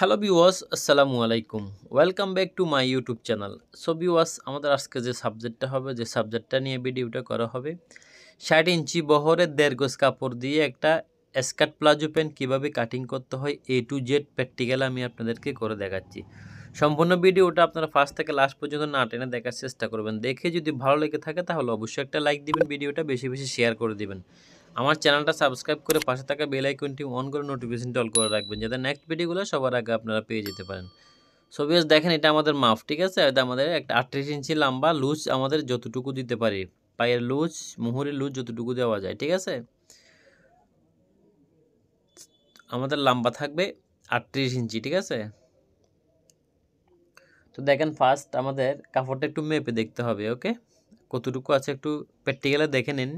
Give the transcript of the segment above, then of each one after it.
Hello viewers, আসসালামু আলাইকুম। Welcome back to my YouTube channel. So viewers, আমাদের আজকে যে সাবজেক্টটা হবে, যে সাবজেক্টটা নিয়ে ভিডিওটা করা হবে, 60 ইঞ্চি বহরের 1.5 গজ কাপড় দিয়ে একটা স্কার্ট প্লাজো প্যান্ট কীভাবে কাটিং করতে হয় A to Z প্র্যাকটিক্যাল আমি আপনাদেরকে করে দেখাচ্ছি। সম্পূর্ণ ভিডিওটা আপনারা ফার্স্ট থেকে লাস্ট পর্যন্ত না টেনে দেখার চেষ্টা করবেন। দেখে যদি ভালো লেগে থাকে তাহলে অবশ্যই একটা লাইক দিবেন, ভিডিওটা বেশি বেশি শেয়ার করে দিবেন। আমার চ্যানেলটা সাবস্ক্রাইব করে পাশে থাকা বেল আইকনটি অন করে নোটিফিকেশনটি অল করে রাখবেন, যাতে নেক্সট ভিডিওগুলো সবার আগে আপনারা পেয়ে যেতে পারেন। সো ভিউয়ার্স, দেখেন এটা আমাদের মাপ, ঠিক আছে? এটা আমাদের একটা 38 ইঞ্চি লম্বা লুজ আমাদের যতটুকু দিতে পারি, পায়ের লুজ, মুহুরির লুজ যতটুকু দেওয়া যায়, ঠিক আছে? আমাদের লম্বা থাকবে 38 ইঞ্চি, ঠিক আছে? তো দেখেন ফার্স্ট আমাদের কাপড়টা একটু মেপে দেখতে হবে, ওকে? কতটুকু আছে একটু প্র্যাকটিক্যালে দেখে নিন।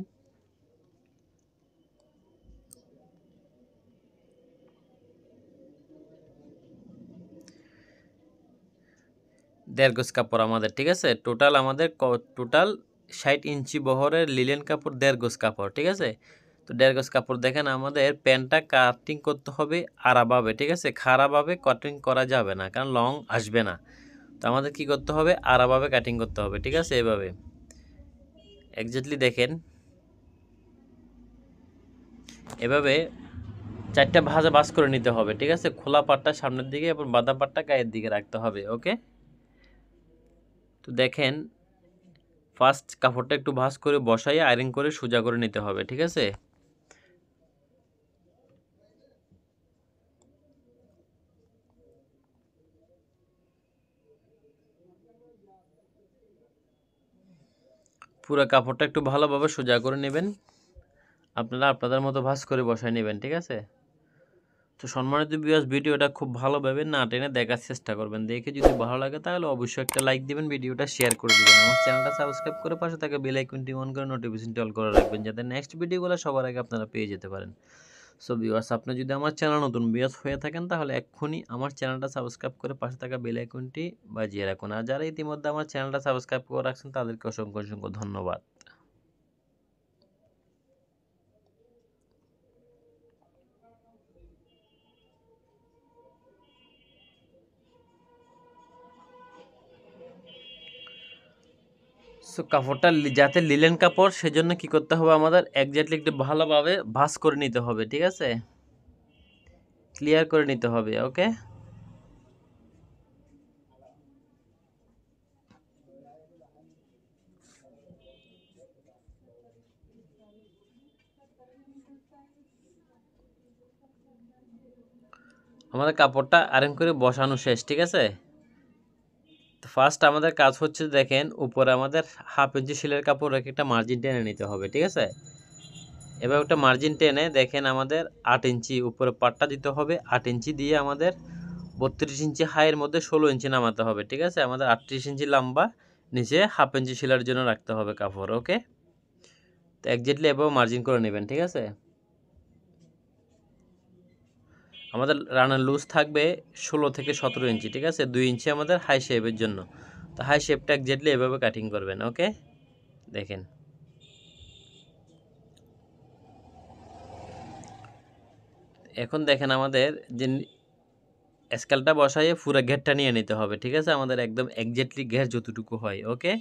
দেড় গজ কাপড় আমাদের, ঠিক আছে? টোটাল আমাদের টোটাল 60 ইঞ্চি বহরের লিলেন কাপড় 1.5 গজ কাপড়, ঠিক আছে? তো 1.5 গজ কাপড় দেখেন আমাদের প্যান্টটা কাটিং করতে হবে আড়াভাবে, ঠিক আছে? খাড়াভাবে কাটিং করা যাবে না, কারণ লং আসবে না। তো আমাদের কি করতে হবে? আড়াভাবে কাটিং করতে হবে, ঠিক আছে? এভাবে এক্স্যাক্টলি দেখেন, এভাবে 4টা ভাঁজ করে নিতে হবে, ঠিক আছে? খোলা পাটটা সামনের দিকে এবং বাঁধা পাটটা গায়ের দিকে রাখতে হবে, ওকে? তো দেখেন ফার্স্ট কাপড়টা একটু ভাঁজ করে বসাই আয়রন করে সোজা করে নিতে হবে, ঠিক আছে? পুরো কাপড়টা একটু ভালোভাবে সোজা করে নেবেন, আপনারা আপনাদের মতো ভাঁজ করে বসায় নেবেন, ঠিক আছে? তো সম্মানিত ভিউয়ার্স, ভিডিওটা খুব ভালোভাবে না টেনে দেখার চেষ্টা করবেন। দেখে যদি ভালো লাগে তাহলে অবশ্যই একটা লাইক দিবেন, ভিডিওটা শেয়ার করে দিবেন। আমার চ্যানেলটা সাবস্ক্রাইব করে পাশে থাকা বেল আইকনটি অন করে নোটিফিকেশনটি অল করে রাখবেন, যাতে নেক্সট ভিডিওগুলো সবার আগে আপনারা পেয়ে যেতে পারেন। সো ভিউয়ার্স, আপনি যদি আমার চ্যানেল নতুন ভিউয়ার্স হয়ে থাকেন তাহলে এক্ষুনি আমার চ্যানেলটা সাবস্ক্রাইব করে পাশে থাকা বেল আইকনটি বাজিয়ে রাখুন। আর যারা ইতিমধ্যে আমার চ্যানেলটা সাবস্ক্রাইব করে রাখছেন তাদেরকে অসংখ্য অসংখ্য ধন্যবাদ। সো কাপড়টা যাতে লিলেন কাপড়, সেজন্য কি করতে হবে? আমাদের এক্স্যাক্টলি একটু ভালোভাবে ভাঁজ করে নিতে হবে, ঠিক আছে? ক্লিয়ার করে নিতে হবে, ওকে? আমাদের কাপড়টা আয়রন করে বসানো শেষ, ঠিক আছে? তো ফার্স্ট আমাদের কাজ হচ্ছে, দেখেন উপরে আমাদের 1/2 ইঞ্চি সেলের কাপড় রেখে একটা মার্জিন টেনে নিতে হবে, ঠিক আছে? এবার একটা মার্জিন টেনে দেখেন আমাদের 8 ইঞ্চি উপরে পাটটা দিতে হবে। 8 ইঞ্চি দিয়ে আমাদের 32 ইঞ্চি হাইয়ের মধ্যে 16 ইঞ্চি নামাতে হবে, ঠিক আছে? আমাদের 38 ইঞ্চি লম্বা, নিচে 1/2 ইঞ্চি সেলার জন্য রাখতে হবে কাপড়, ওকে? তো এক্স্যাক্টলি এভাবে মার্জিন করে নেবেন, ঠিক আছে? আমাদের রানার লুজ থাকবে 16 থেকে 17 ইঞ্চি, ঠিক আছে? 2 ইঞ্চি আমাদের হাই শেপের জন্য। তো হাই শেপটা এক্স্যাক্টলি এভাবে কাটিং করবেন, ওকে? দেখেন এখন দেখেন আমাদের যে স্কেলটা বসাইয়ে পুরো ঘেরটা নিয়ে নিতে হবে, ঠিক আছে? আমাদের একদম এক্স্যাক্টলি ঘের যতটুকু হয়, ওকে?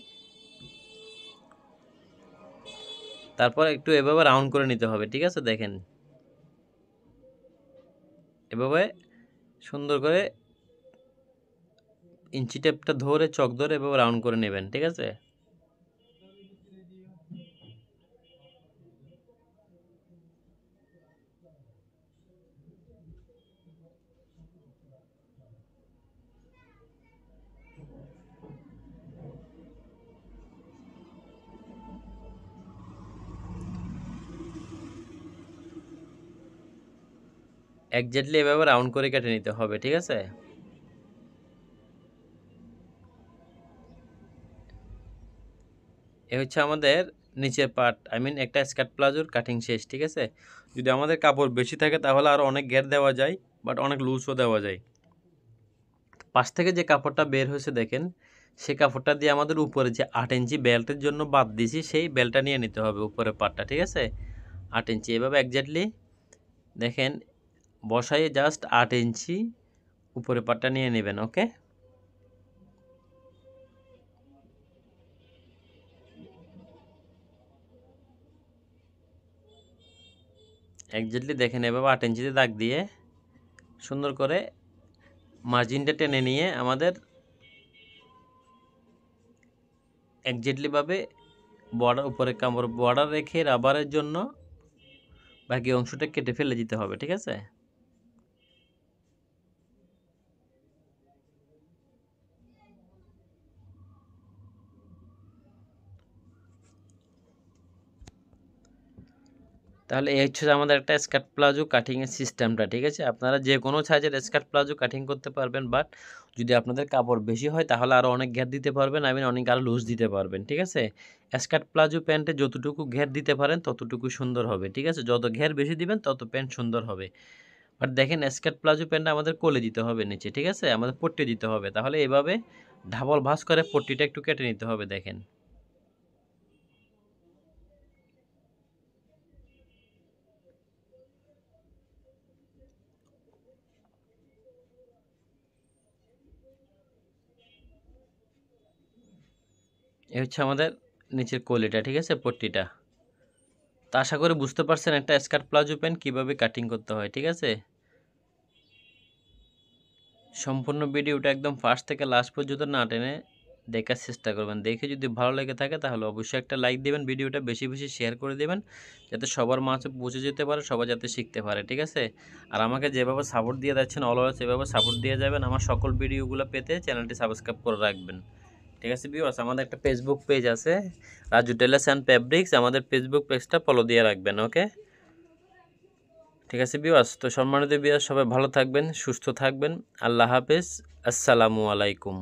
তারপর একটু এভাবে রাউন্ড করে নিতে হবে, ঠিক আছে? দেখেন এভাবে সুন্দর করে ইঞ্চি টেপটা ধরে চক ধরে এভাবে রাউন্ড করে নেবেন, ঠিক আছে? এক্স্যাক্টলি এভাবে রাউন্ড করে কেটে নিতে হবে, ঠিক আছে? এ হচ্ছে আমাদের নিচের পার্ট, আই মিন একটা স্কার্ট প্লাজোর কাটিং শেষ, ঠিক আছে? যদি আমাদের কাপড় বেশি থাকে তাহলে আরও অনেক ঘের দেওয়া যায়, বাট অনেক লুজও দেওয়া যায়। পাশ থেকে যে কাপড়টা বের হয়েছে দেখেন, সেই কাপড়টা দিয়ে আমাদের উপরে যে 8 ইঞ্চি বেল্টের জন্য বাদ দিয়েছি, সেই বেল্টটা নিয়ে নিতে হবে উপরের পার্টটা, ঠিক আছে? 8 ইঞ্চি এভাবে এক্স্যাক্টলি দেখেন বসাই জাস্ট 8 ইঞ্চি উপরে পাটটা নিয়ে নেবেন। ওকে, একজাক্টলি দেখেন এভাবে 8 ইঞ্চিতে দাগ দিয়ে সুন্দর করে মার্জিনটা টেনে নিয়ে আমাদের একজাক্টলিভাবে বর্ডার উপরে কামড় বর্ডার রেখে রাবারের জন্য বাকি অংশটা কেটে ফেলে দিতে হবে। ঠিক আছে, তাহলে এই হচ্ছে আমাদের একটা স্কার্ট প্লাজো কাটিংয়ের সিস্টেমটা। ঠিক আছে, আপনারা যে কোনো সাইজের স্কার্ট প্লাজো কাটিং করতে পারবেন, বাট যদি আপনাদের কাপড় বেশি হয় তাহলে আরও অনেক ঘের দিতে পারবেন, অনেক আরও লুজ দিতে পারবেন। ঠিক আছে, স্কার্ট প্লাজো প্যান্টে যতটুকু ঘের দিতে পারেন ততটুকু সুন্দর হবে। ঠিক আছে, যত ঘের বেশি দিবেন তত প্যান্ট সুন্দর হবে। বাট দেখেন স্কার্ট প্লাজো প্যান্টটা আমাদের কোলে দিতে হবে নিচে। ঠিক আছে, আমাদের পট্টি দিতে হবে, তাহলে এভাবে ডাবল ভাঁজ করে পট্টিটা একটু কেটে নিতে হবে। দেখেন এই হচ্ছে আমাদের নিচের কোলেটা। ঠিক আছে, পট্টিটা। তা আশা করি বুঝতে পারছেন একটা স্কার্ট প্লাজো প্যান্ট কীভাবে কাটিং করতে হয়। ঠিক আছে, সম্পূর্ণ ভিডিওটা একদম ফার্স্ট থেকে লাস্ট পর্যন্ত না টেনে দেখার চেষ্টা করবেন। দেখে যদি ভালো লেগে থাকে তাহলে অবশ্যই একটা লাইক দেবেন, ভিডিওটা বেশি বেশি শেয়ার করে দেবেন, যাতে সবার মাঝে পৌঁছে যেতে পারে, সবাই যাতে শিখতে পারে। ঠিক আছে, আর আমাকে যেভাবে সাপোর্ট দিয়ে যাচ্ছেন অলওয়েজ সেভাবে সাপোর্ট দিয়ে যাবেন। আমার সকল ভিডিওগুলো পেতে চ্যানেলটি সাবস্ক্রাইব করে রাখবেন। ঠিক আছে ভিউয়ার্স, আমাদের একটা ফেসবুক পেজ আছে রাজু টেলার্স অ্যান্ড ফেব্রিক্স, আমাদের ফেসবুক পেজটা ফলো দিয়ে রাখবেন। ওকে, ঠিক আছে ভিউয়ার্স, তো সম্মানিত ভিউয়ার্স সবাই ভালো থাকবেন, সুস্থ থাকবেন। আল্লাহ হাফেজ, আসসালামু আলাইকুম।